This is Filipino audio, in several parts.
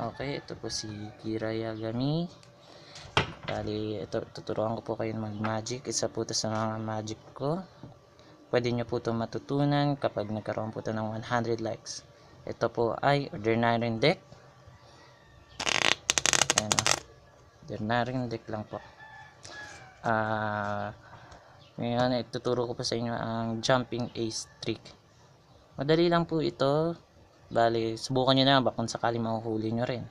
Okay, ito po si Kira Yagami. Bali, ito, tuturuan ko po kayo mag-magic. Isa po ito sa mga magic ko. Pwede nyo po ito matutunan kapag nagkaroon po ito ng 100 likes. Ito po ay ordinary deck. Ayan o. Ordinary deck lang po. Ngayon, ituturo ko po sa inyo ang jumping ace trick. Madali lang po ito. Bali, subukan nyo na baka kung sakali mahuhuli nyo rin.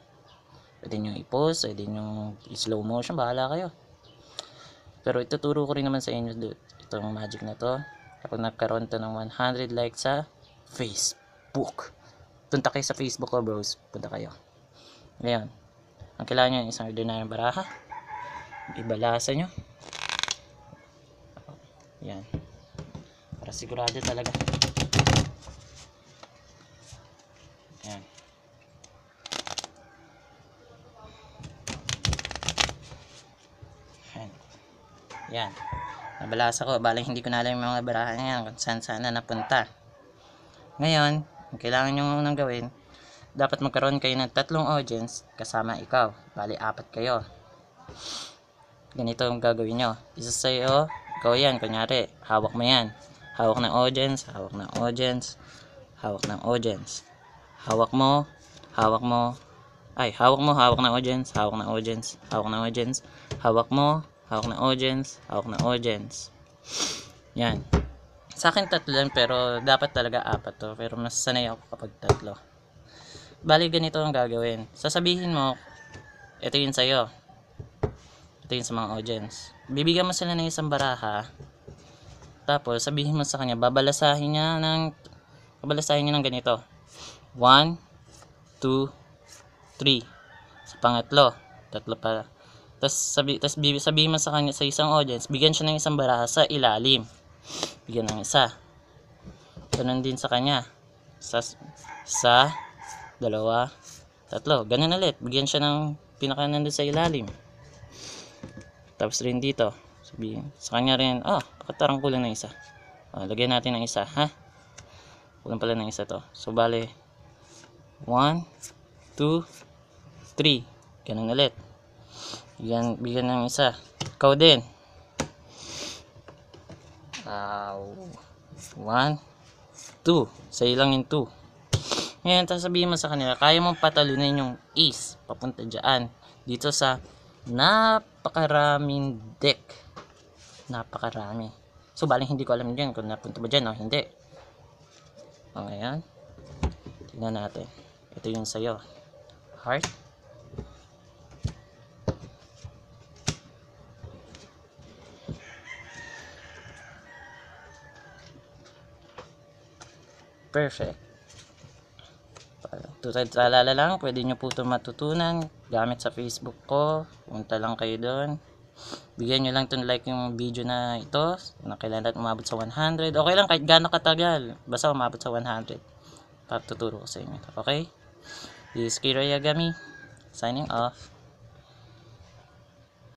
Pwede nyo i-pause, pwede nyo i-slow motion, bahala kayo. Pero ituturo ko rin naman sa inyo itong magic na to kapag nagkaroon to ng 100 likes sa Facebook. Punta kayo sa Facebook ko, bros. Punta kayo. Ngayon, ang kailangan nyo isang ordinary baraha. Ibalasa nyo. Yan. Para sigurado talaga. Yan. Yan. Nabalasa ko. Balang hindi ko na alam yung mga barahan yan kung saan sana napunta. Ngayon, ang kailangan nyo nang gawin, dapat magkaroon kayo ng 3 audience kasama ikaw. Bali, 4 kayo. Ganito ang gagawin nyo. Isa sa'yo, ikaw yan. Kunyari, hawak mo yan. Hawak ng audience, hawak ng audience, hawak ng audience. Hawak mo, hawak mo. Ay, hawak mo, hawak ng audience, hawak ng audience, hawak ng audience. Hawak mo, hawak ng audience, hawak ng audience. Yan. Sa akin 3 lang, pero dapat talaga 4 to. Pero mas sanay ako kapag 3. Bali, ganito ang gagawin. Sasabihin mo, ito yun sa'yo. Ito yun sa mga audience. Bibigyan mo sila ng isang baraha. Tapos, sabihin mo sa kanya, babalasahin niya ng ganito. 1, 2, 3. Sa pangatlo, 3 pa. Tapos sabihin mo sa kanya sa isang audience, bigyan siya ng isang baraha sa ilalim. Bigyan ng isa. Ganun din sa kanya. Sa 2, 3. Ganun ulit. Bigyan siya ng pinaka nandun sa ilalim. Tapos rin dito. Sabihin sa kanya rin, bakit tarang kulang ng isa? Lagyan natin ng isa, ha? Kulang pala ng isa to. So, bale, 1, 2, 3. Ganun ulit. Bigyan ng isa. Ikaw din. 1, 2. Sa'yo lang yung 2. Ngayon, sabihin mo sa kanila, kaya mong patalunin yung ace papunta dyan. Dito sa napakaraming deck. Napakarami. So, baling hindi ko alam dyan kung napunta ba dyan o hindi. Ngayon, tingnan natin. Ito yung sa'yo. Heart. Perfect. Tutalala lang, pwede nyo po ito matutunan gamit sa Facebook ko. Punta lang kayo doon. Bigyan nyo lang itong like yung video na ito na kailangan natin umabot sa 100. Okay lang kahit gaano katagal, basta umabot sa 100. Patuturo ko sa inyo. Okay? This is Kira Yagami, signing off.